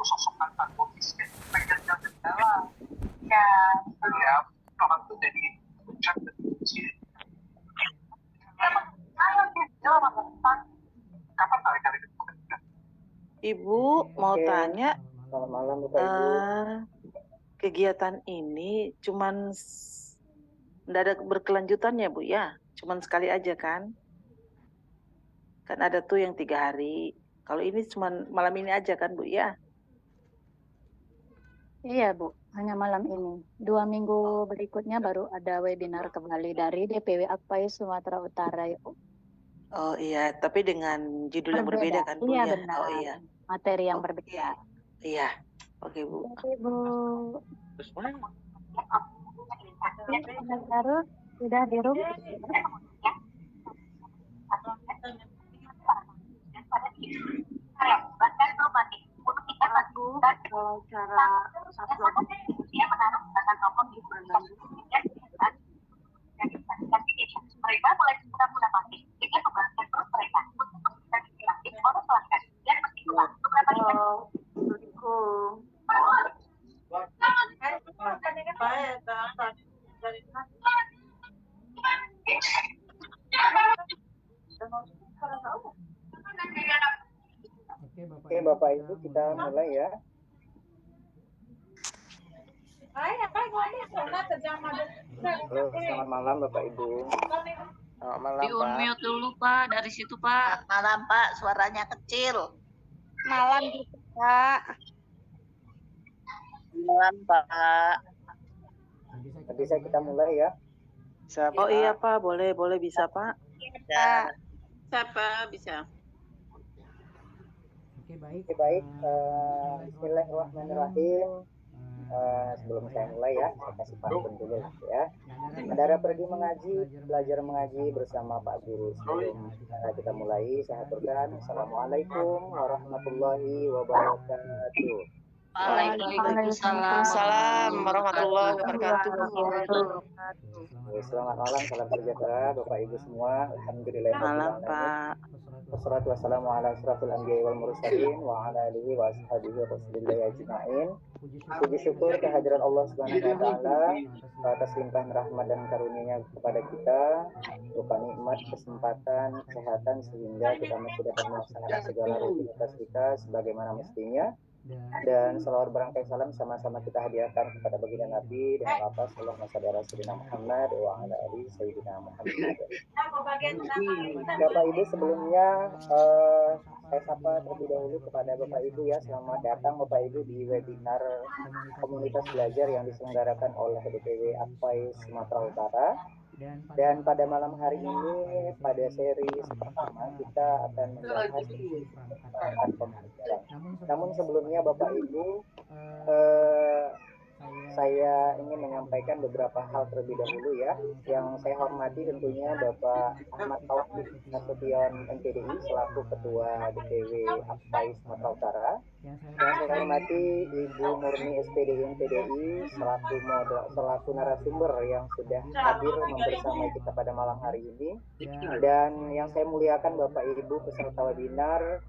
sosok antagonis yang pengen kendala ya orang tuh jadi puncak dan kunci. Ayo jawab kapan kali-kali ketemu? Ibu mau tanya, Selamat malam Bapak Ibu. kegiatan ini cuman nggak ada berkelanjutannya Bu ya? Cuman sekali aja kan? Kan ada tuh yang 3 hari. Kalau ini cuman malam ini aja kan Bu ya? Iya Bu, hanya malam ini. 2 minggu berikutnya baru ada webinar kembali dari DPW Akpai Sumatera Utara ya Bu. Oh iya, tapi dengan judul yang berbeda kan Bu Iya ya? benar. Oh iya. Materi yang Oke. berbeda. Iya. Oke Bu. Oke Bu. Baru sudah di rumah. Aku kalau cara upload dia menaruh dengan nomor di mereka mulai segera mati dengan membalaskan terus mereka untuk menghentikan interaktif oleh pelanggan dan meskipun beberapa Oke Bapak Ibu, kita mulai ya. Halo, selamat malam Bapak Ibu. Selamat malam Di unmute dulu Pak, dari situ Pak. Malam Pak, suaranya kecil. malam gitu Pak. Malam Pak. Bisa kita mulai ya. Oh iya Pak, boleh bisa Pak. Ya. Siapa bisa? Oke baik. Bismillahirrahmanirrahim. Sebelum saya mulai ya, saya kasih pantun dulu lah ya. Saudara pergi mengaji, belajar mengaji bersama Pak Guru. Sebelum kita mulai, saya aturkan Assalamualaikum warahmatullahi wabarakatuh. Waalaikumsalam warahmatullahi wabarakatuh. Selamat malam, salam sejahtera Bapak Ibu semua. Alhamdulillah. Malam Pak. Wassalatu wassalamu ala asrafil anbiya'i wal mursalin wa ala alihi wa ashabihi rasulillahi ajma'in. Puji syukur kehadiran Allah Subhanahu wa taala atas limpahan rahmat dan karunia-Nya kepada kita, berupa nikmat, kesempatan, kesehatan sehingga kita masih dapat melaksanakan segala rutinitas kita sebagaimana mestinya. Dan salawat berangkai salam sama-sama kita hadiahkan kepada baginda Nabi dengan lafaz Allahumma shalli ala sayyidina Muhammad wa ala ali sayyidina Muhammad. Bapak Ibu, sebelumnya saya sapa terlebih dahulu kepada Bapak Ibu ya. Selamat datang Bapak Ibu di webinar komunitas belajar yang diselenggarakan oleh DPW Akpai Sumatera Utara. Dan pada malam hari ini, pada seri pertama, kita akan membahas perangkat pembelajaran. Namun sebelumnya Bapak Ibu, saya ingin menyampaikan beberapa hal terlebih dahulu ya. Yang saya hormati tentunya Bapak Ahmad Taufik Nasution MPDI selaku Ketua DPW Akpai Sumatera Utara. Yang saya hormati Ibu Murni SPDI MPDI selaku narasumber yang sudah hadir membersamai kita pada malam hari ini. Dan yang saya muliakan Bapak Ibu peserta webinar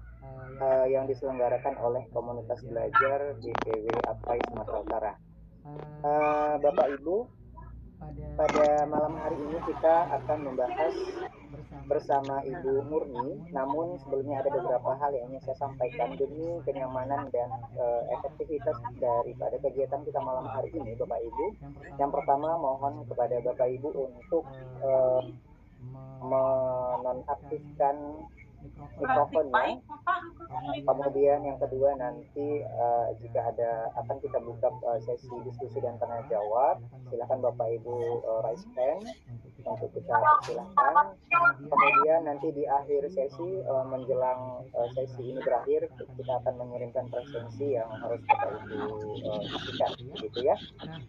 yang diselenggarakan oleh komunitas belajar DPW Akpai Sumatera Utara. Bapak Ibu, pada malam hari ini kita akan membahas bersama Ibu Murni. Namun sebelumnya ada beberapa hal yang ingin saya sampaikan demi kenyamanan dan efektivitas daripada kegiatan kita malam hari ini, Bapak Ibu. Yang pertama, mohon kepada Bapak Ibu untuk menonaktifkan mikrofonnya. Kemudian yang kedua, nanti jika akan kita buka sesi diskusi dan tanya jawab, silakan Bapak Ibu raise hand untuk kita silakan. Kemudian nanti di akhir sesi menjelang sesi ini berakhir, kita akan mengirimkan presensi yang harus Bapak Ibu isikan, gitu ya.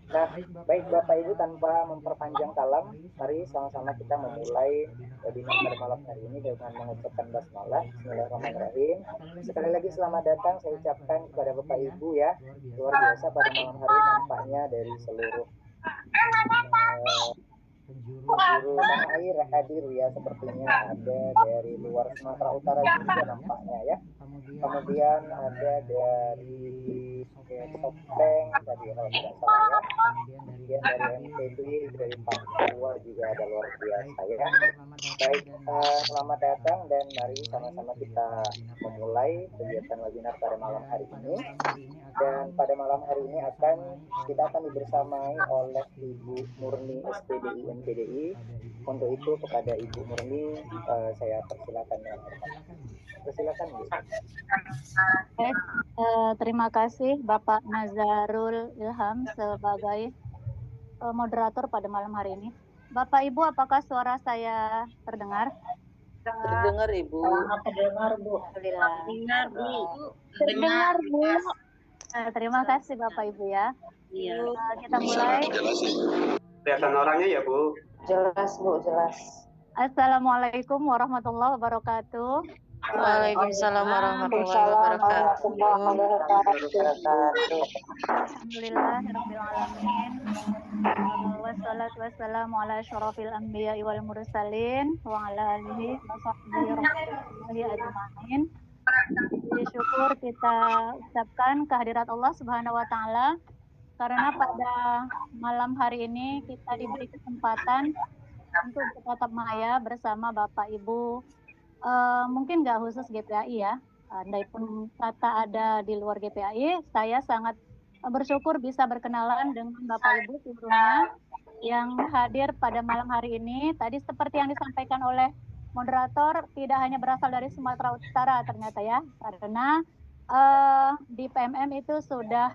Nah, baik Bapak Ibu, tanpa memperpanjang kalam, mari sama-sama kita memulai webinar pada malam hari ini dengan mengucapkan basmalah. Bismillahirrahmanirrahim. Sekali lagi selamat datang saya ucapkan kepada Bapak Ibu ya. Luar biasa pada malam hari nampaknya dari seluruh penjuru tanah air hadir ya, sepertinya ada dari luar Sumatera Utara juga nampaknya ya. Kemudian ada dari Sopeng tadi kalau tidak salah ya. Kemudian dari NTB, dari Papua juga ada, luar biasa ya. Baik, selamat datang dan mari sama-sama kita memulai kegiatan webinar pada malam hari ini. Dan pada malam hari ini kita akan dibersamai oleh Ibu Murni SPDI MPDI. Untuk itu kepada Ibu Murni saya persilakan ya. Persilakan Bu. Terima kasih Bapak Nazarul Ilham sebagai moderator pada malam hari ini. Bapak Ibu, apakah suara saya terdengar? Terdengar Ibu. Terdengar Bu. Alhamdulillah. Dengar Bu. Terdengar Bu. Terima kasih Bapak Ibu ya. Iya. Kita mulai. Kelihatan orangnya ya Bu. Jelas Bu, jelas. Assalamualaikum warahmatullahi wabarakatuh. Waalaikumsalam warahmatullahi wabarakatuh. Alhamdulillah rabbil alamin. Wassalatu wassalamu ala asyrafil anbiya wal mursalin wa ala alihi wa sahbihi rahmatullahi ajmain. Syukur kita ucapkan kehadirat Allah Subhanahu wa taala karena pada malam hari ini kita diberi kesempatan untuk bertatap maya bersama Bapak Ibu. Mungkin nggak khusus GPAI ya, andai pun kata ada di luar GPAI, saya sangat bersyukur bisa berkenalan dengan Bapak Ibu seluruhnya yang hadir pada malam hari ini. Tadi seperti yang disampaikan oleh moderator, tidak hanya berasal dari Sumatera Utara ternyata ya, karena di PMM itu sudah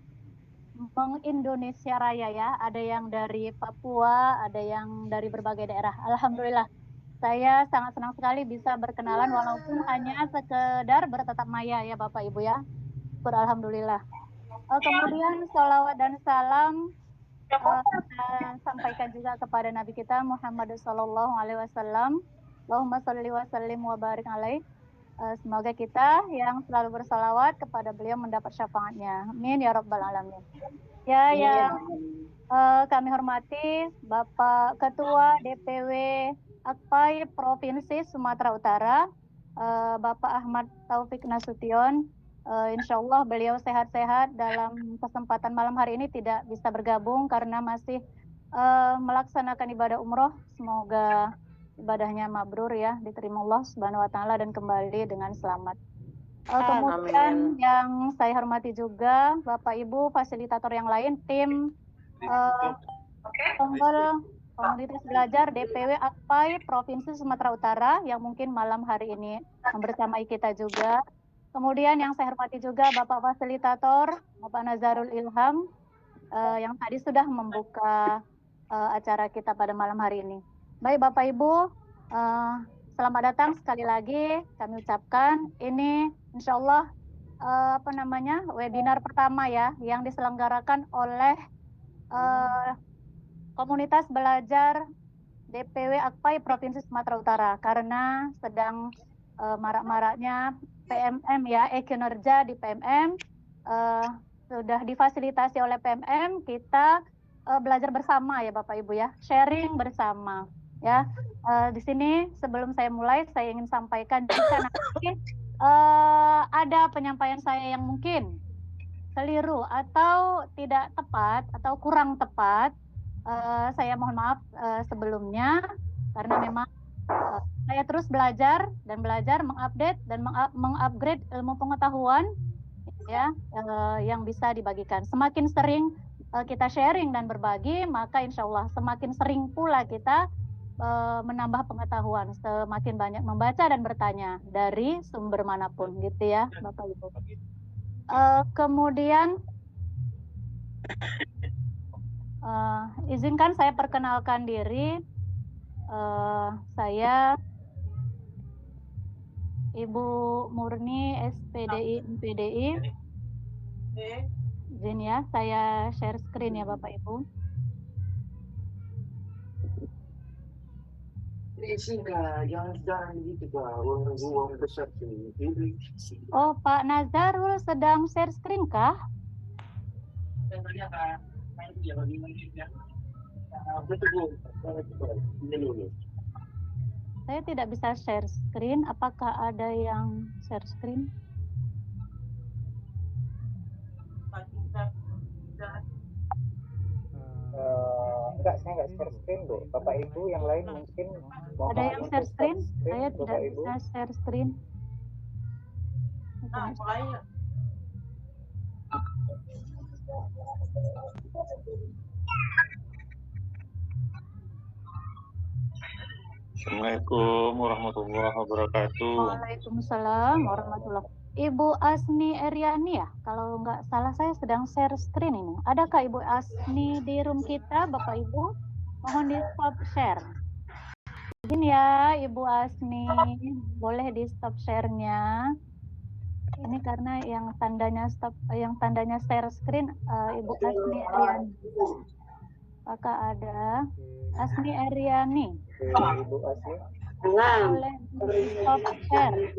meng-Indonesia Raya ya, ada yang dari Papua, ada yang dari berbagai daerah. Alhamdulillah. Saya sangat senang sekali bisa berkenalan walaupun hanya sekedar bertatap maya ya Bapak Ibu ya. Alhamdulillah. Kemudian sholawat dan salam kita sampaikan juga kepada Nabi kita Muhammad SAW. Allahumma sholli wa sallim wa barik alaih. Semoga kita yang selalu bersalawat kepada beliau mendapat syafaatnya. Amin ya rabbal alamin. Ya, yang kami hormati Bapak Ketua DPW Akpai Provinsi Sumatera Utara, Bapak Ahmad Taufik Nasution. Insya Allah beliau sehat-sehat. Dalam kesempatan malam hari ini tidak bisa bergabung karena masih melaksanakan ibadah umroh. Semoga ibadahnya mabrur ya, diterima Allah Subhanahu wa taala dan kembali dengan selamat. Kemudian yang saya hormati juga Bapak Ibu fasilitator yang lain, tim Komunitas Belajar DPW Akpai Provinsi Sumatera Utara yang mungkin malam hari ini membersamai kita juga. Kemudian yang saya hormati juga Bapak Fasilitator, Bapak Nazarul Ilham, yang tadi sudah membuka acara kita pada malam hari ini. Baik Bapak Ibu, selamat datang sekali lagi kami ucapkan. Ini insya Allah webinar pertama ya yang diselenggarakan oleh Komunitas Belajar DPW Akpai Provinsi Sumatera Utara karena sedang marak-maraknya PMM ya, kinerja di PMM sudah difasilitasi oleh PMM, kita belajar bersama ya Bapak Ibu ya, sharing bersama ya. Di sini sebelum saya mulai saya ingin sampaikan jika nanti ada penyampaian saya yang mungkin keliru atau tidak tepat atau kurang tepat, saya mohon maaf sebelumnya karena memang saya terus belajar mengupdate dan mengupgrade ilmu pengetahuan ya yang bisa dibagikan. Semakin sering kita sharing dan berbagi, maka insya Allah semakin sering pula kita menambah pengetahuan, semakin banyak membaca dan bertanya dari sumber manapun gitu ya Bapak Ibu. Kemudian izinkan saya perkenalkan diri. Saya Ibu Murni SPDI MPDI. Izin ya, saya share screen ya Bapak Ibu. Oh, Pak Nazarul sedang share screen kah? Saya tidak bisa share screen. Apakah ada yang share screen? Enggak, saya enggak share screen, Bu. Bapak Ibu yang lain mungkin mohon Ada yang share untuk screen? Saya Bapak tidak Ibu. bisa share screen. Assalamualaikum warahmatullahi wabarakatuh. Waalaikumsalam warahmatullahi. Ibu Asni Eriani ya? Kalau nggak salah saya sedang share screen ini. Adakah Ibu Asni di room kita, Bapak Ibu? Mohon di stop share. Izin ya Ibu Asni, boleh di stop share-nya. Ini karena yang tandanya share screen Ibu Asni Eriani. Apakah ada Asni Eriani? Ibu Asni. Boleh di stop share.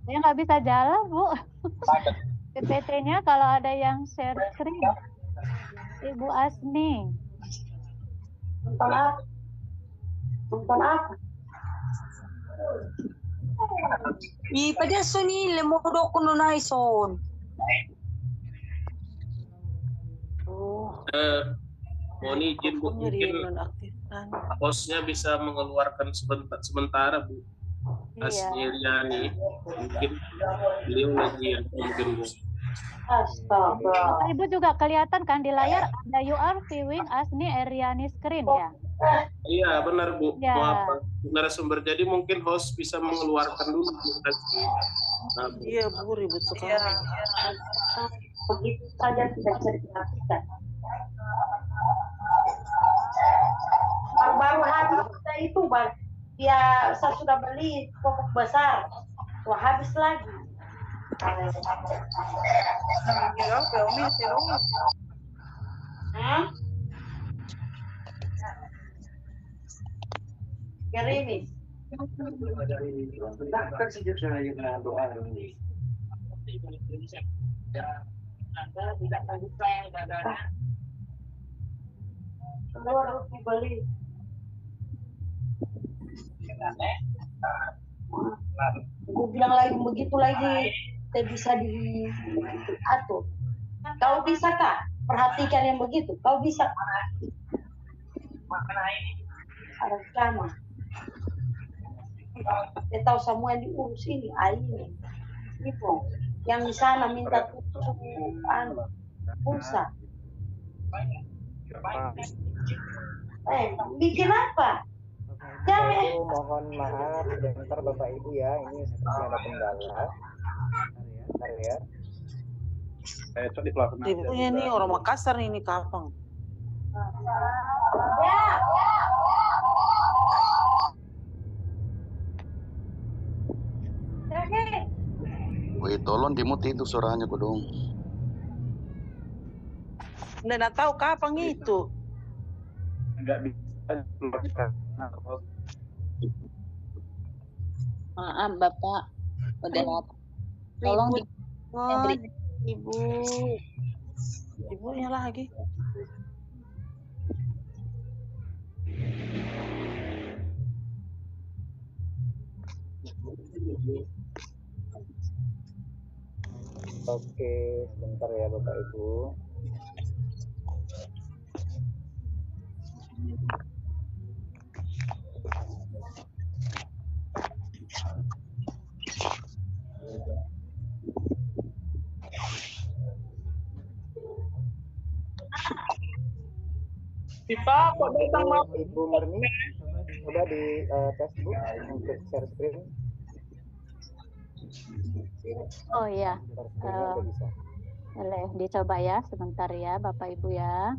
Saya nggak bisa jalan, Bu. PPT-nya kalau ada yang share screen. Ibu Asni. Nonton apa? Pada suni lemodo kuno naison. Mohon izin Bu, mungkin hostnya bisa mengeluarkan sementara Bu. Asni Riani, mungkin beliau lagi yang mungkin Bu. Astaga. Bapak Ibu juga kelihatan kan di layar ada you are viewing Asni Eriani screen ya? Iya benar Bu. Ya. Maaf narasumber, jadi mungkin host bisa mengeluarkan dulu Bu. Nah, Bu. Iya Bu, ribut sekali. Begitu saja tidak bisa diperhatikan. Baru habis kita itu Bang. Ya saya sudah beli popok besar. Wah habis lagi. Gerimis. Keluar rugi beli. Gue bilang lagi begitu lagi tidak bisa diatur. Kau bisa Kak? Perhatikan yang begitu. Kau bisa? Ada sama. Dia tahu semua yang diurus ini, ini. Yang di sana minta pulsa. Bikin apa? Ibu, mohon maaf sebentar Bapak Ibu ya, ini seperti ada kendala. Bentar ya. Ibunya nih orang Makassar ini Kapang. Woi, tolong dimute itu suaranya dong. Nggak tahu Kapang itu. Enggak bisa. Maaf Bapak, udah tolong di Ibunya lagi. Oke, sebentar ya Bapak Ibu. Ibu Murni, coba di tes Bu untuk share screen. Oh iya. Share screen-nya udah bisa. Boleh dicoba ya sebentar ya Bapak Ibu ya.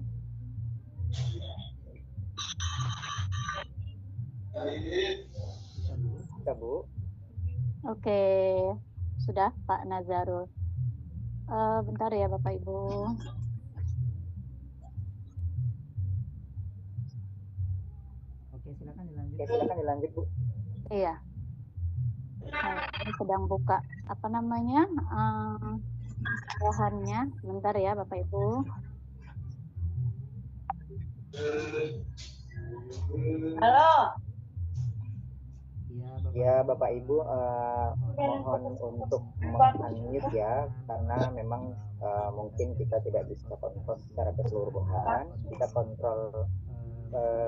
Bisa Bu. Oke, sudah Pak Nazarul. Bentar ya Bapak Ibu. Oke, silakan dilanjut Bu. Iya. Ini sedang buka apa namanya bahannya. Bentar ya Bapak Ibu. Halo. Ya Bapak Ibu, mohon untuk unmute ya, karena memang mungkin kita tidak bisa kontrol secara keseluruhan. Kita kontrol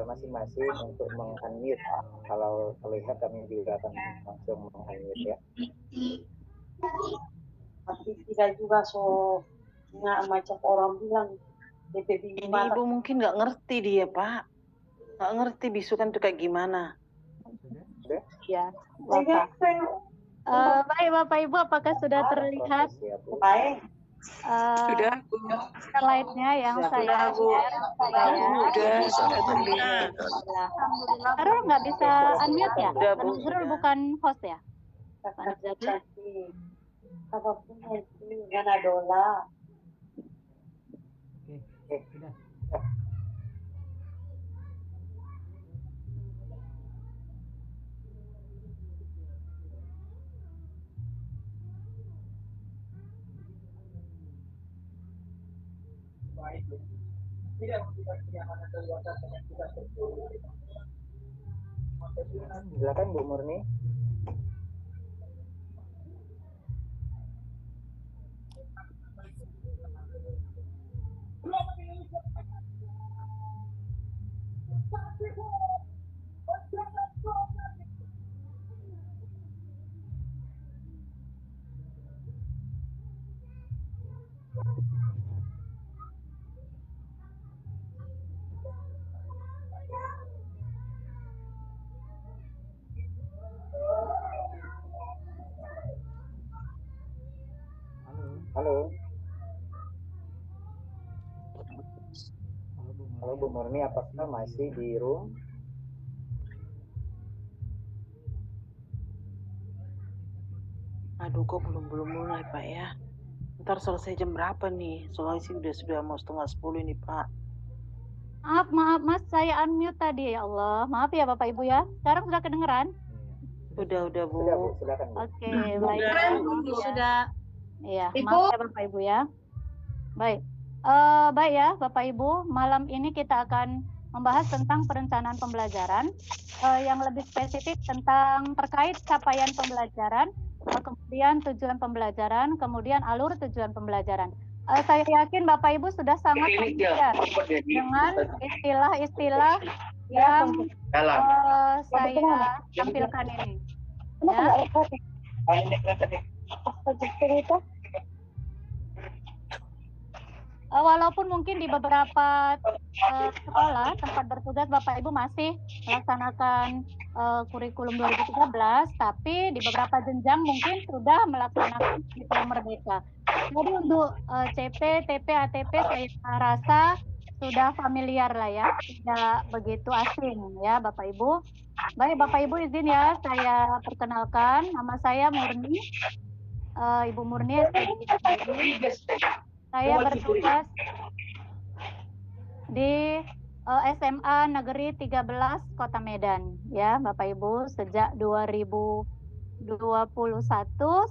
masing-masing untuk unmute. Kalau terlihat kami juga akan langsung unmute ya. Tapi tidak juga macam orang bilang DPB. Ini Ibu mungkin nggak ngerti dia, Pak. Nggak ngerti bisukan itu kayak gimana. Ya, Bapak. Baik Bapak Ibu, apakah sudah terlihat Baik. sudah slide-nya yang saya share? Sudah terlihat. Karul nggak bisa unmute ya? Karul bukan host ya? Apapun itu Gana Dola. Silakan Bu Murni. Halo. Halo Bu Murni, apakah masih di room? Aduh, kok belum mulai Pak ya? Ntar selesai jam berapa nih? Soalnya sih sudah mau 9:30 ini Pak. Maaf Mas, saya unmute tadi ya Allah. Maaf ya Bapak Ibu ya. Sekarang sudah kedengeran? Udah Bu. Sudah Bu, silakan Bu. Oke, baik. Sudah. Iya, Ibu. maaf ya Bapak Ibu ya. Baik. Baik ya Bapak Ibu, malam ini kita akan membahas tentang perencanaan pembelajaran yang lebih spesifik tentang terkait capaian pembelajaran, kemudian tujuan pembelajaran, kemudian alur tujuan pembelajaran. Saya yakin Bapak Ibu sudah sangat familiar dengan istilah-istilah yang saya tampilkan ini. Ya. Walaupun mungkin di beberapa sekolah tempat bertugas Bapak Ibu masih melaksanakan kurikulum 2013, tapi di beberapa jenjang mungkin sudah melaksanakan kurikulum merdeka. Jadi untuk CP, TP, ATP saya rasa sudah familiar lah ya, tidak begitu asing ya Bapak Ibu. Baik Bapak Ibu izin ya saya perkenalkan, nama saya Murni, Ibu Murni. Saya bertugas di SMA Negeri 13 Kota Medan ya Bapak Ibu sejak 2021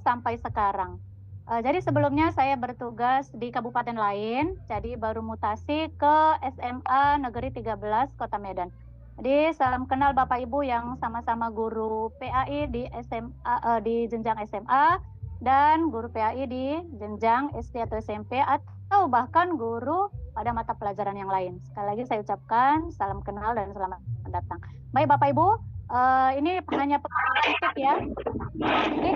sampai sekarang. Jadi sebelumnya saya bertugas di kabupaten lain, jadi baru mutasi ke SMA Negeri 13 Kota Medan. Jadi salam kenal Bapak Ibu yang sama-sama guru PAI di SMA di jenjang SMA dan guru PAI di jenjang SD atau SMP atau bahkan guru pada mata pelajaran yang lain. Sekali lagi saya ucapkan salam kenal dan selamat datang. Baik Bapak Ibu, ini hanya pengalaman sedikit ya. Jadi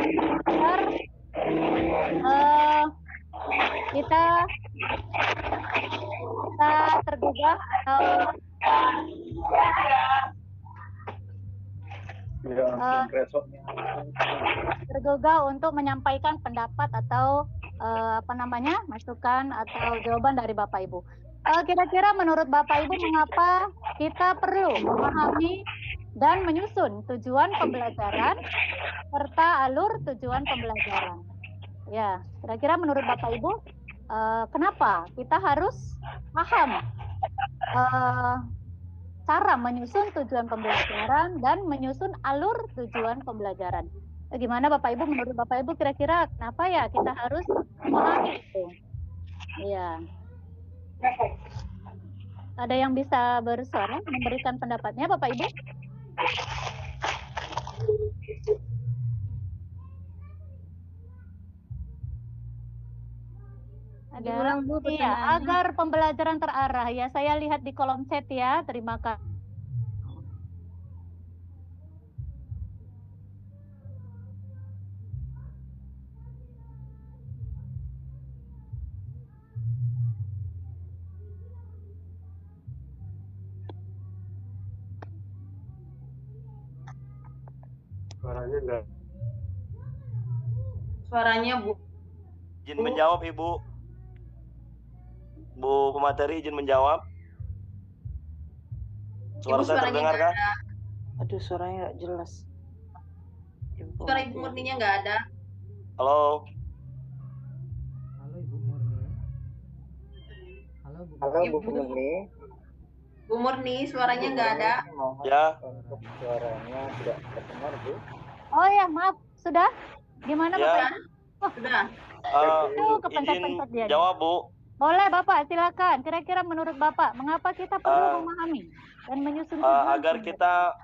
kita tergugah atau tergugah untuk menyampaikan pendapat atau masukan atau jawaban dari Bapak Ibu. Kira-kira menurut Bapak Ibu mengapa kita perlu memahami dan menyusun tujuan pembelajaran serta alur tujuan pembelajaran? Ya, kira-kira menurut Bapak Ibu kenapa kita harus paham cara menyusun tujuan pembelajaran dan menyusun alur tujuan pembelajaran? Gimana Bapak Ibu, menurut Bapak Ibu kira-kira kenapa ya kita harus memahami itu? Iya. Ada yang bisa bersuara memberikan pendapatnya, Bapak Ibu? Ada. Iya, agar pembelajaran terarah. Ya, saya lihat di kolom chat ya. Terima kasih. Suaranya enggak. Suaranya Bu. Izin menjawab Ibu. Bu pemateri izin menjawab. Suara Ibu, saya terdengar kah? Aduh, suaranya nggak jelas. Suara Ibu Murninya nggak ada. Halo. Halo Bu Murni. Bu Murni, suaranya nggak ada. Ya. Untuk suaranya tidak terdengar Bu. Oh ya, maaf. Sudah? Gimana Ya. Bapak? Oh, sudah. kepencet-pencet dia. Jawab Bu. Boleh Bapak, silakan. Kira-kira menurut Bapak, mengapa kita perlu memahami dan menyusun agar kita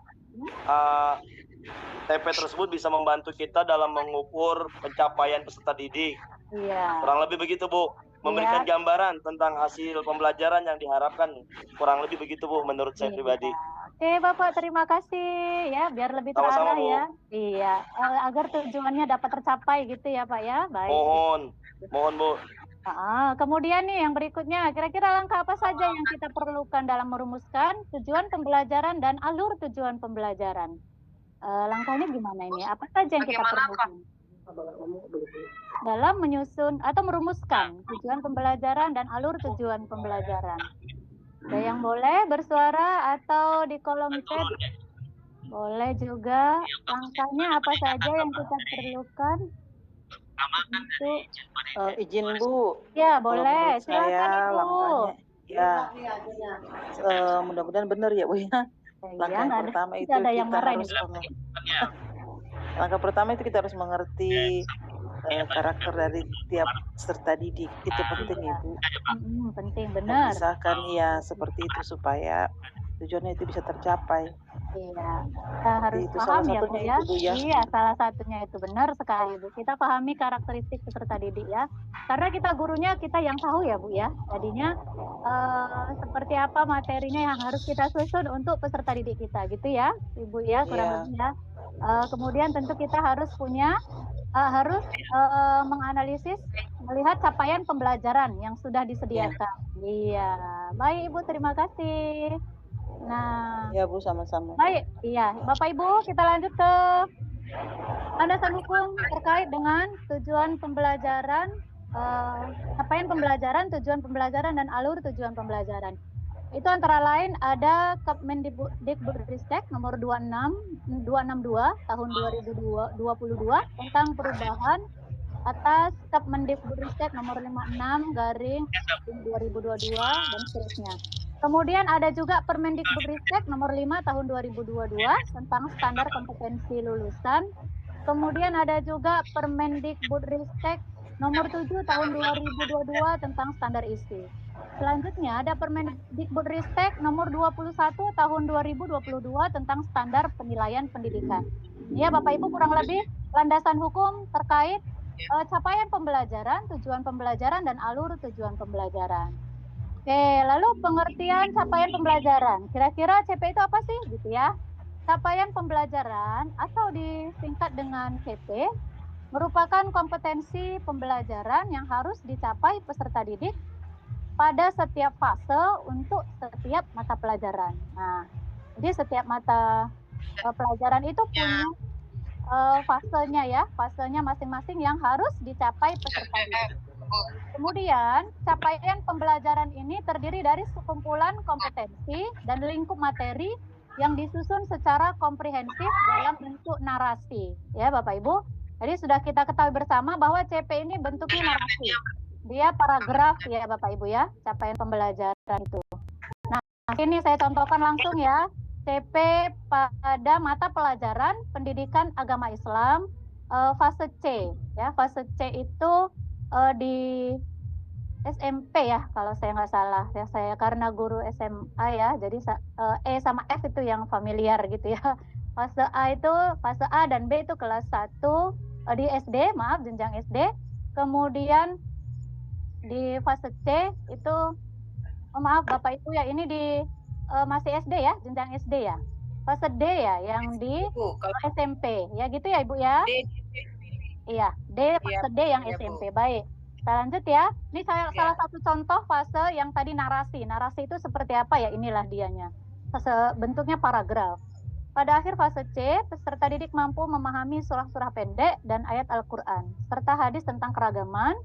TP tersebut bisa membantu kita dalam mengukur pencapaian peserta didik. Iya. Kurang lebih begitu Bu. Memberikan gambaran tentang hasil pembelajaran yang diharapkan. Kurang lebih begitu Bu menurut saya pribadi. Oke Bapak, terima kasih ya, biar lebih terarah ya. Iya, agar tujuannya dapat tercapai gitu ya Pak ya. Baik. Mohon Bu. Kemudian nih yang berikutnya, kira-kira langkah apa saja yang kita perlukan dalam merumuskan tujuan pembelajaran dan alur tujuan pembelajaran? Langkahnya gimana ini? Apa saja yang kita perlukan dalam menyusun atau merumuskan tujuan pembelajaran dan alur tujuan pembelajaran? Ada yang boleh bersuara atau di kolom chat? Boleh juga. Langkahnya apa saja yang kita perlukan? Untuk izin Bu. Ya, boleh. Silakan Ibu. Langkahnya, ya. Mudah-mudahan benar ya Bu ya. Langkah yang pertama itu kita harus langkah pertama itu kita harus mengerti karakter dari tiap peserta didik. Itu penting Ibu. Penting, benar. Misalkan ya seperti itu supaya tujuannya itu bisa tercapai. Iya, kita harus paham ya Bu ya. Iya, salah satunya itu benar sekali Bu. Kita pahami karakteristik peserta didik ya. Karena kita gurunya kita yang tahu ya Bu ya. Jadinya seperti apa materinya yang harus kita susun untuk peserta didik kita gitu ya, Ibu ya, kurang lebih ya. Kemudian tentu kita harus punya menganalisis, melihat capaian pembelajaran yang sudah disediakan. Iya, baik Ibu, terima kasih. Nah, ya Bu, sama-sama. Baik, iya, Bapak Ibu, kita lanjut ke landasan hukum terkait dengan tujuan pembelajaran, capaian pembelajaran, tujuan pembelajaran dan alur tujuan pembelajaran. Itu antara lain ada Kemendikbudristek nomor 262 tahun 2022 tentang perubahan atas Kemendikbudristek nomor 56 garing 2022 dan seterusnya. Kemudian ada juga Permendikbudristek nomor 5 tahun 2022 tentang standar kompetensi lulusan. Kemudian ada juga Permendikbudristek nomor 7 tahun 2022 tentang standar isi. Selanjutnya ada Permendikbudristek nomor 21 tahun 2022 tentang standar penilaian pendidikan. Ya Bapak Ibu, kurang lebih landasan hukum terkait capaian pembelajaran, tujuan pembelajaran dan alur tujuan pembelajaran. Oke, lalu pengertian capaian pembelajaran. Kira-kira CP itu apa sih gitu ya? Capaian pembelajaran atau disingkat dengan CP merupakan kompetensi pembelajaran yang harus dicapai peserta didik pada setiap fase untuk setiap mata pelajaran. Nah, jadi setiap mata pelajaran itu punya fasenya ya, fasenya masing-masing yang harus dicapai peserta didik. Kemudian, capaian pembelajaran ini terdiri dari sekumpulan kompetensi dan lingkup materi yang disusun secara komprehensif dalam bentuk narasi. Ya, Bapak Ibu. Jadi sudah kita ketahui bersama bahwa CP ini bentuknya narasi. Dia paragraf ya, Bapak Ibu ya, capaian pembelajaran itu. Nah, ini saya contohkan langsung ya. CP pada mata pelajaran Pendidikan Agama Islam fase C. Ya, fase C itu SMP ya kalau saya nggak salah. Ya saya karena guru SMA ya, jadi E sama F itu yang familiar gitu ya. Fase A itu fase A dan B itu kelas 1 di SD, maaf jenjang SD. Kemudian di fase C itu maaf Bapak Ibu ya, ini di masih SD ya, jenjang SD ya. Fase D ya yang di SMP. Ya gitu ya Ibu ya. Iya, D fase D yang SMP. Baik. Kita lanjut ya. Ini salah satu contoh fase yang tadi narasi. Narasi itu seperti apa ya? Inilah dianya. Fase bentuknya paragraf. Pada akhir fase C, peserta didik mampu memahami surah-surah pendek dan ayat Al-Quran, serta hadis tentang keragaman.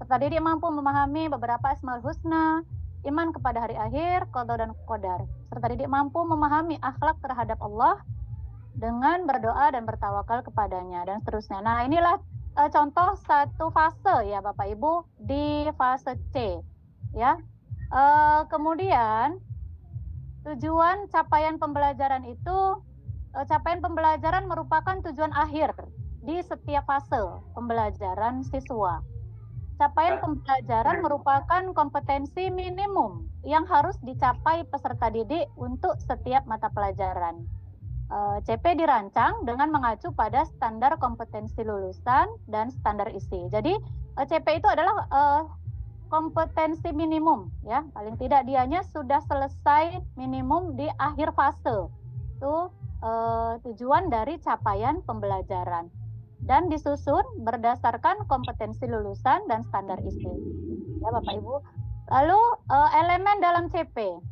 Peserta didik mampu memahami beberapa Asmaul Husna, iman kepada hari akhir, qada dan qadar. Peserta didik mampu memahami akhlak terhadap Allah dengan berdoa dan bertawakal kepadanya, dan seterusnya. Nah, inilah contoh satu fase ya Bapak Ibu di fase C. Ya. Kemudian tujuan capaian pembelajaran itu, capaian pembelajaran merupakan tujuan akhir di setiap fase pembelajaran siswa. Capaian pembelajaran merupakan kompetensi minimum yang harus dicapai peserta didik untuk setiap mata pelajaran. CP dirancang dengan mengacu pada standar kompetensi lulusan dan standar isi. Jadi CP itu adalah kompetensi minimum ya, paling tidak dianya sudah selesai minimum di akhir fase. Itu tujuan dari capaian pembelajaran dan disusun berdasarkan kompetensi lulusan dan standar isi. Ya Bapak Ibu. Lalu elemen dalam CP.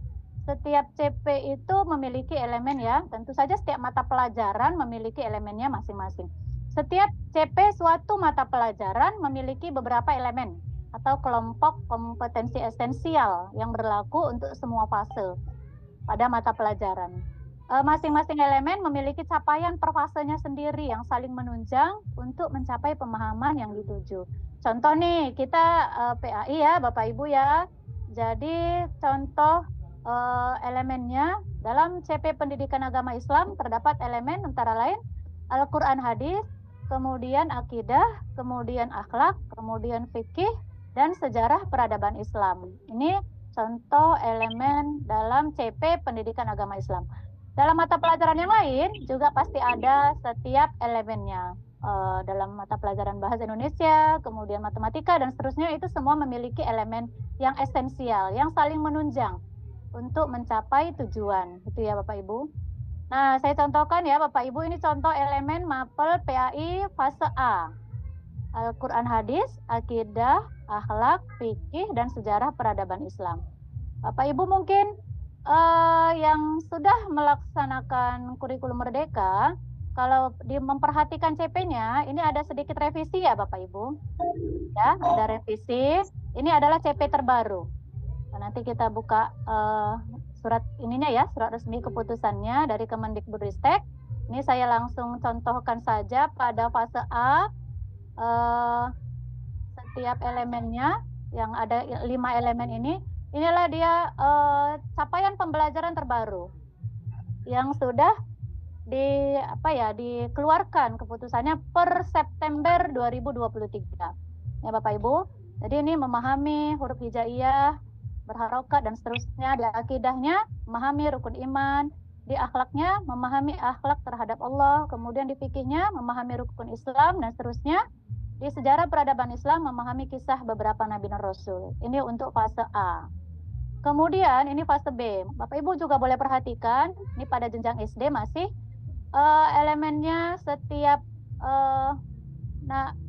Setiap CP itu memiliki elemen ya, tentu saja setiap mata pelajaran memiliki elemennya masing-masing. Setiap CP suatu mata pelajaran memiliki beberapa elemen atau kelompok kompetensi esensial yang berlaku untuk semua fase pada mata pelajaran. Masing-masing elemen memiliki capaian per fasenya sendiri yang saling menunjang untuk mencapai pemahaman yang dituju. Contoh nih, kita PAI ya Bapak Ibu ya. Jadi contoh elemennya dalam CP Pendidikan Agama Islam terdapat elemen antara lain Al-Quran hadis, kemudian akidah, kemudian akhlak, kemudian fikih, dan sejarah peradaban Islam. Ini contoh elemen dalam CP Pendidikan Agama Islam. Dalam mata pelajaran yang lain juga pasti ada setiap elemennya. Dalam mata pelajaran bahasa Indonesia, kemudian matematika, dan seterusnya, itu semua memiliki elemen yang esensial, yang saling menunjang untuk mencapai tujuan. Itu ya Bapak Ibu. Nah, saya contohkan ya Bapak Ibu, ini contoh elemen MAPEL PAI fase A. Al-Quran hadis, akidah, akhlak, fikih, dan sejarah peradaban Islam. Bapak Ibu mungkin yang sudah melaksanakan kurikulum Merdeka, kalau memperhatikan CP-nya, ini ada sedikit revisi ya Bapak Ibu. Ya, ada revisi. Ini adalah CP terbaru. Nah, nanti kita buka surat ininya ya, surat resmi keputusannya dari Kemendikbudristek. Ini saya langsung contohkan saja pada fase A. Setiap elemennya yang ada 5 elemen ini, inilah dia capaian pembelajaran terbaru yang sudah dikeluarkan keputusannya per September 2023. Ya Bapak Ibu. Jadi ini memahami huruf hijaiyah, berharokat, dan seterusnya. Di akidahnya memahami rukun iman, di akhlaknya memahami akhlak terhadap Allah, kemudian di fikihnya memahami rukun Islam, dan seterusnya. Di sejarah peradaban Islam memahami kisah beberapa Nabi dan Rasul. Ini untuk fase A. Kemudian ini fase B. Bapak Ibu juga boleh perhatikan, ini pada jenjang SD masih elemennya setiap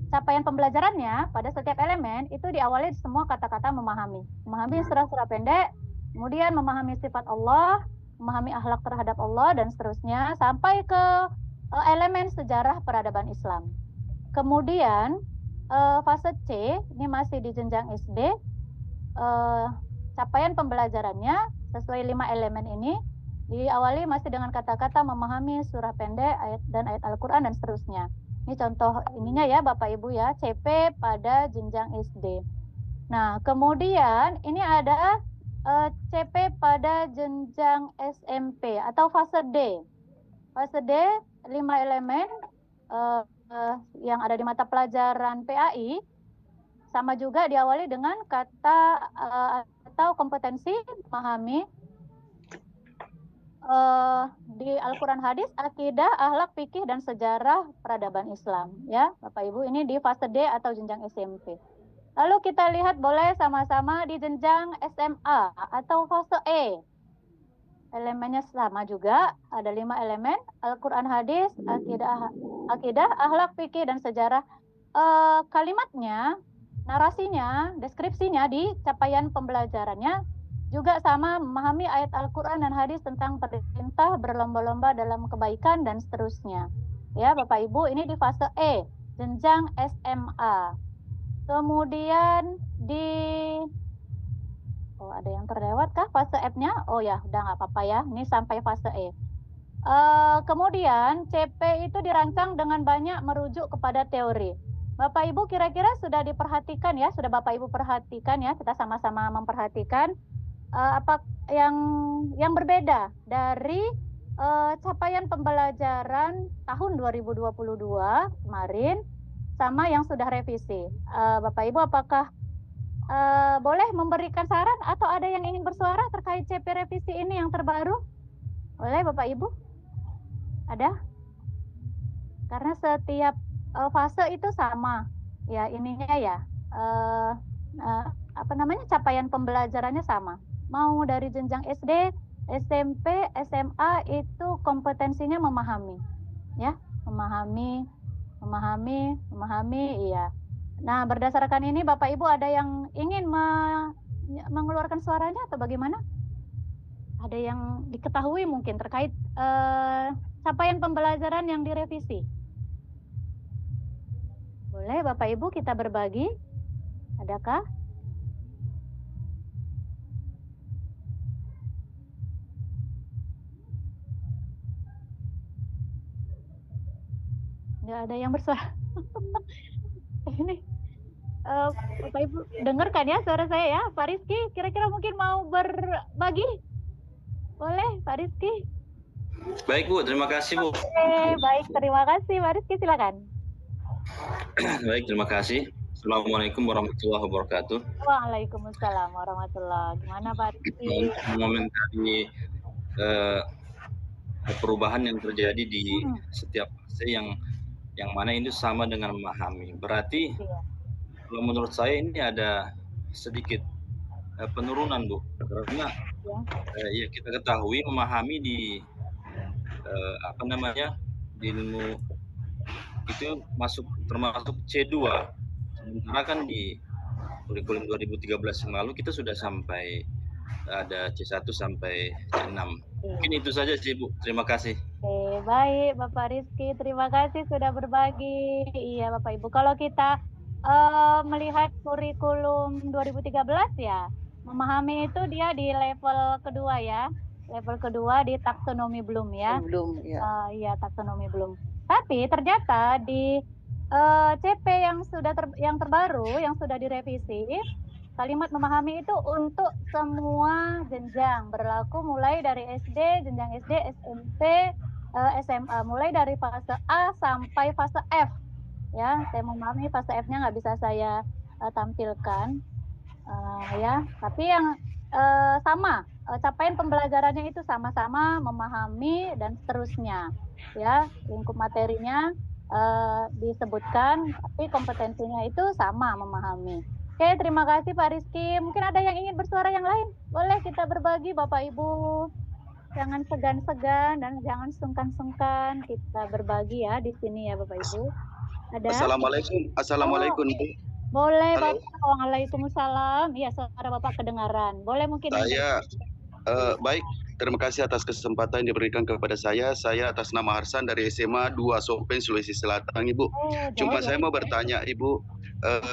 capaian pembelajarannya pada setiap elemen itu diawali semua kata-kata memahami. Memahami surah-surah pendek, kemudian memahami sifat Allah, memahami akhlak terhadap Allah, dan seterusnya sampai ke elemen sejarah peradaban Islam. Kemudian fase C, ini masih di jenjang SD, capaian pembelajarannya sesuai 5 elemen ini diawali masih dengan kata-kata memahami surah pendek dan ayat Al-Quran, dan seterusnya. Ini contoh ininya ya Bapak Ibu ya, CP pada jenjang SD. Nah, kemudian ini ada CP pada jenjang SMP atau fase D. Fase D, 5 elemen yang ada di mata pelajaran PAI. sama juga diawali dengan kata atau kompetensi memahami di Al-Quran, hadis, akidah, akhlak, fikih, dan sejarah peradaban Islam. Ya, Bapak Ibu, ini di fase D atau jenjang SMP. Lalu kita lihat boleh sama-sama di jenjang SMA atau fase E. Elemennya sama juga, ada 5 elemen, Al-Quran, hadis, akidah, akhlak, fikih, dan sejarah. Kalimatnya, narasinya, deskripsinya di capaian pembelajarannya juga sama, memahami ayat Al-Quran dan hadis tentang perintah berlomba-lomba dalam kebaikan dan seterusnya. Ya, Bapak Ibu, ini di fase E, jenjang SMA. Kemudian di ada yang terlewat kah fase F-nya? Oh ya, udah nggak apa-apa ya. Ini sampai fase E. Kemudian CP itu dirancang dengan banyak merujuk kepada teori. Bapak Ibu kira-kira sudah diperhatikan ya, sudah Bapak Ibu perhatikan ya, kita sama-sama memperhatikan apa yang berbeda dari capaian pembelajaran tahun 2022 kemarin sama yang sudah revisi. Bapak Ibu apakah boleh memberikan saran atau ada yang ingin bersuara terkait CP revisi ini yang terbaru? Boleh Bapak Ibu? Ada? Karena setiap fase itu sama ya, ininya ya capaian pembelajarannya sama. Mau dari jenjang SD, SMP, SMA itu kompetensinya memahami ya, memahami, iya. Nah, berdasarkan ini Bapak Ibu ada yang ingin mengeluarkan suaranya atau bagaimana? Ada yang diketahui mungkin terkait capaian pembelajaran yang direvisi? Boleh Bapak Ibu kita berbagi? Adakah? Nggak ada yang bersuara. Ini Bapak Ibu dengar kan ya suara saya ya? Pak Rizky kira-kira mungkin mau berbagi? Boleh Pak Rizky? Baik Bu, terima kasih Bu. Oke, baik, terima kasih Pak Rizky, silakan. Baik, terima kasih. Assalamualaikum warahmatullahi wabarakatuh. Waalaikumsalam warahmatullahi. Gimana Pak Rizky? Mengomentari perubahan yang terjadi di setiap fase yang mana ini sama dengan memahami. Berarti kalau menurut saya ini ada sedikit penurunan Bu, karena ya kita ketahui memahami di di ilmu itu termasuk C2. Sementara kan di kurikulum 2013 yang lalu kita sudah sampai ada C1 sampai C6. Mungkin itu saja sih Bu. Terima kasih. Oke, baik Bapak Rizky, terima kasih sudah berbagi. Iya Bapak Ibu, kalau kita melihat kurikulum 2013 ya, memahami itu dia di level kedua ya. Level kedua di taksonomi Bloom ya. Bloom ya. Iya, taksonomi Bloom. Tapi ternyata di CP yang terbaru yang sudah direvisi, kalimat memahami itu untuk semua jenjang, berlaku mulai dari SD, jenjang SD, SMP, SMA, mulai dari fase A sampai fase F. Ya, saya memahami fase F-nya nggak bisa saya tampilkan, ya. Tapi yang sama, capaian pembelajarannya itu sama-sama memahami dan seterusnya. Ya, lingkup materinya disebutkan, tapi kompetensinya itu sama memahami. Oke, terima kasih Pak Rizky. Mungkin ada yang ingin bersuara yang lain? Boleh kita berbagi Bapak Ibu. Jangan segan-segan dan jangan sungkan-sungkan. Kita berbagi ya di sini ya Bapak Ibu. Ada? Assalamualaikum. Boleh Bapak. Waalaikumsalam. Iya, suara Bapak kedengaran. Boleh mungkin. Saya baik. Terima kasih atas kesempatan yang diberikan kepada saya. Saya atas nama Harsan dari SMA 2 Sopen, Sulawesi Selatan, Ibu. Cuma saya mau bertanya, Ibu,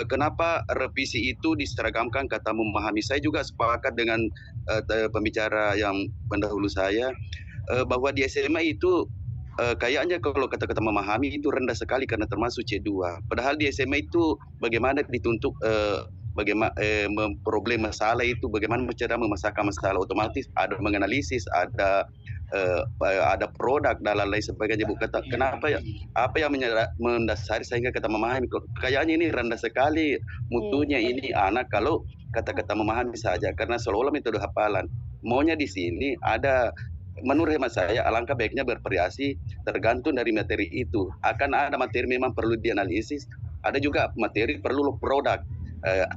kenapa revisi itu diseragamkan kata memahami? Saya juga sepakat dengan pembicara yang pendahulu saya, bahwa di SMA itu kayaknya kalau kata-kata memahami itu rendah sekali karena termasuk C2. Padahal di SMA itu bagaimana dituntut bagaimana problem masalah itu, bagaimana cara memecahkan masalah, otomatis ada menganalisis, ada ada produk dan lain sebagainya, Bu. Kenapa ya? Apa yang mendasari sehingga kita memahami? Kayaknya ini rendah sekali mutunya ini anak kalau kata-kata memahami saja, karena seolah-olah metode hafalan. Maunya di sini ada, menurut hemat saya alangkah baiknya bervariasi tergantung dari materi itu. Akan ada materi memang perlu dianalisis, ada juga materi perlu produk.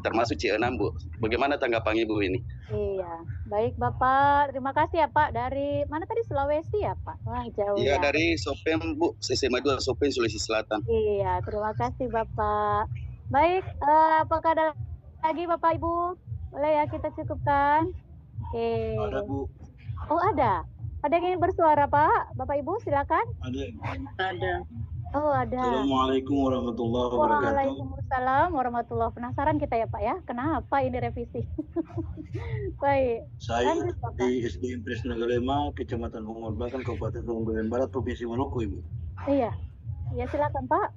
Termasuk C6, Bu. Bagaimana tanggapan Ibu ini? Iya, baik Bapak. Terima kasih ya Pak. Dari mana tadi, Sulawesi ya Pak? Wah, jauh Iya, ya. dari Sopen, Bu. SMA 2 Sopen, Sulawesi Selatan. Iya, terima kasih Bapak. Baik, apakah ada lagi Bapak Ibu? Boleh ya kita cukupkan? Oke. Ada, Bu. Oh, ada. Ada yang ingin bersuara Pak? Bapak Ibu silakan. Ada. Oh, ada. Assalamualaikum warahmatullahi wabarakatuh. Waalaikumsalam warahmatullahi. Penasaran kita ya Pak ya, kenapa ini revisi? Baik. Saya Lanjut, Bapak. di SDM Presnagalema, Kecamatan Bungor Bahkan, Kabupaten Bogor Barat, Provinsi Maluku, Ibu. Iya. Ya silakan Pak.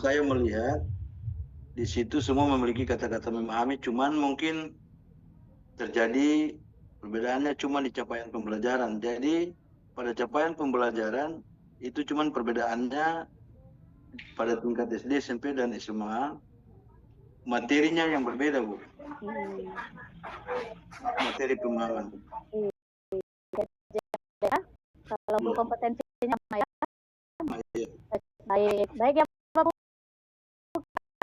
Saya melihat di situ semua memiliki kata-kata memahami, cuman mungkin terjadi perbedaannya cuma di capaian pembelajaran. Jadi pada capaian pembelajaran itu cuman perbedaannya pada tingkat SD, SMP, dan SMA, materinya yang berbeda, Bu. Materi pemahaman. Ya, kalau Bu kompetensinya ya. Baik, baik ya Bapak.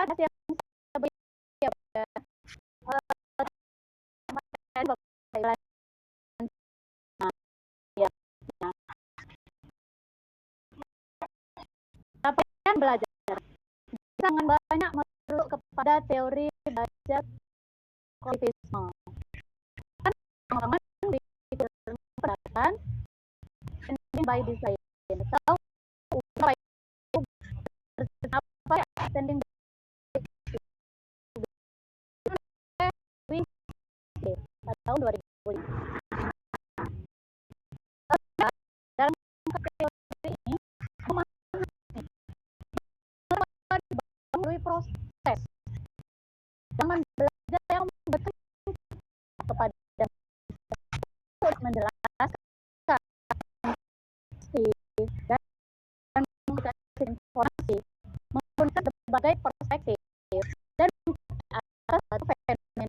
Ada yang capaian belajar sangat banyak merujuk kepada teori belajar kognitivisme. Kan teman-teman di perhatikan by design atau apa ya standing tahun 2005. Dalam teori ini melalui proses zaman belajar yang betul kepada menjelaskan dan menggunakan informasi menggunakan berbagai perspektif dan atas satu fenomena.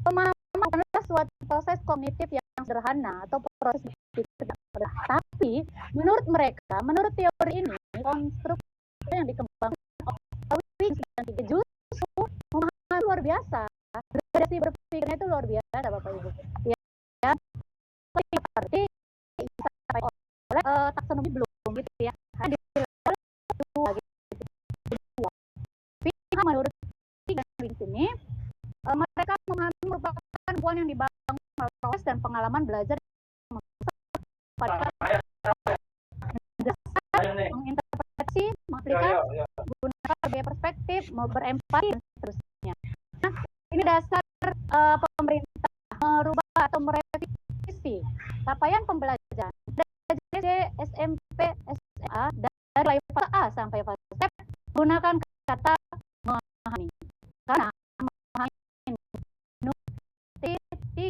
Pemahaman adalah suatu proses kognitif yang sederhana atau proses tidak mudah. Tapi menurut mereka, menurut teori ini, konstruksi yang dikembangkan oleh dan justru memahami luar biasa. Gradasi berpikirnya itu luar biasa, Bapak Ibu. Ya, seperti disampaikan oleh taksonomi belum gitu ya. Hanya di level 2 gitu. Tapi menurut di sini mereka memahami merupakan hubungan yang dibangun melalui proses dan pengalaman belajar pada menginterpretasi, mengaplikasi, menggunakan berbagai perspektif, berempati dan seterusnya. Nah, ini dasar pemerintah merubah atau merevisi capaian pembelajaran dari SMP, SMA dari fase A sampai fase Z menggunakan kata memahami. Karena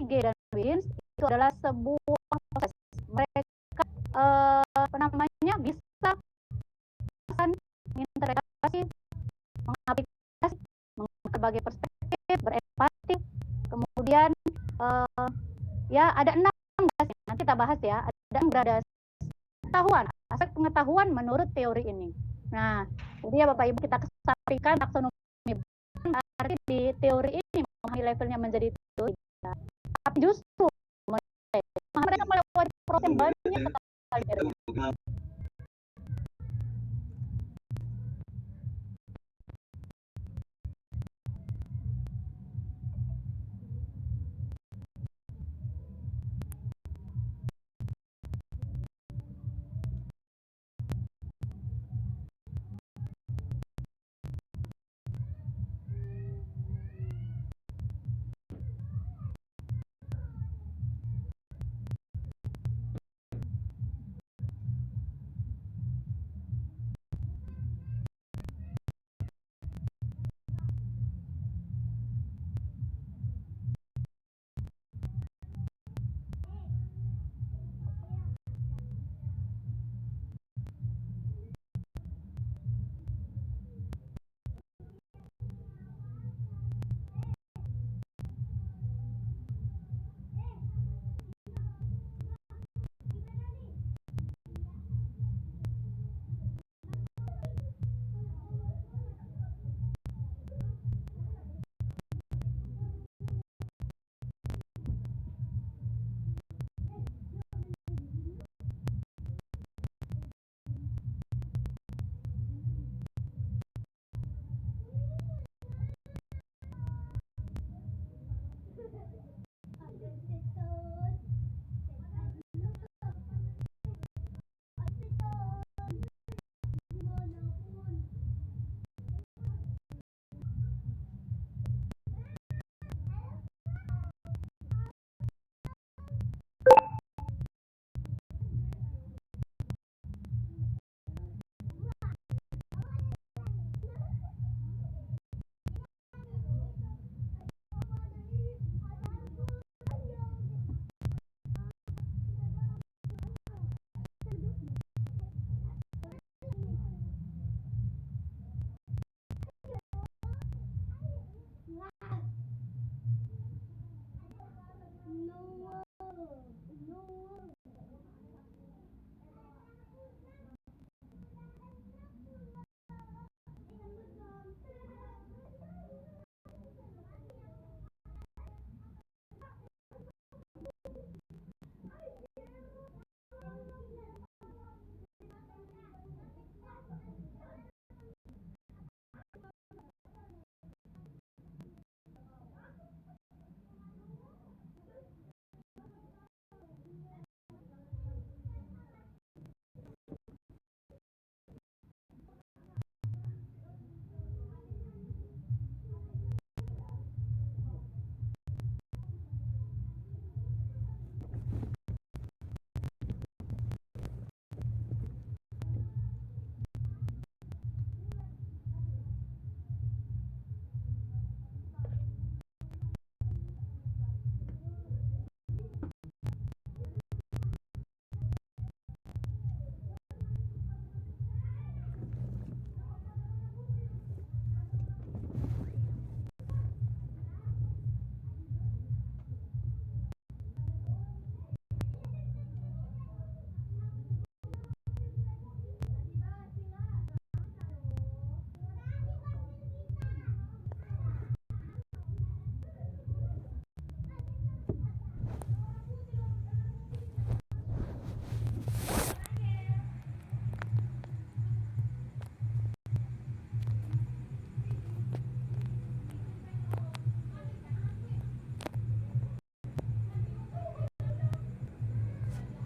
G dan Wins itu adalah sebuah proses. Mereka bisa mengintegrasi, mengaplikasi, berbagai perspektif, berempati. Kemudian ya ada 6 gradasi, nanti kita bahas ya, ada 6 gradasi pengetahuan, aspek pengetahuan menurut teori ini. Nah, jadi ya Bapak Ibu kita kesampingkan taksonomi, arti di teori ini memahami levelnya menjadi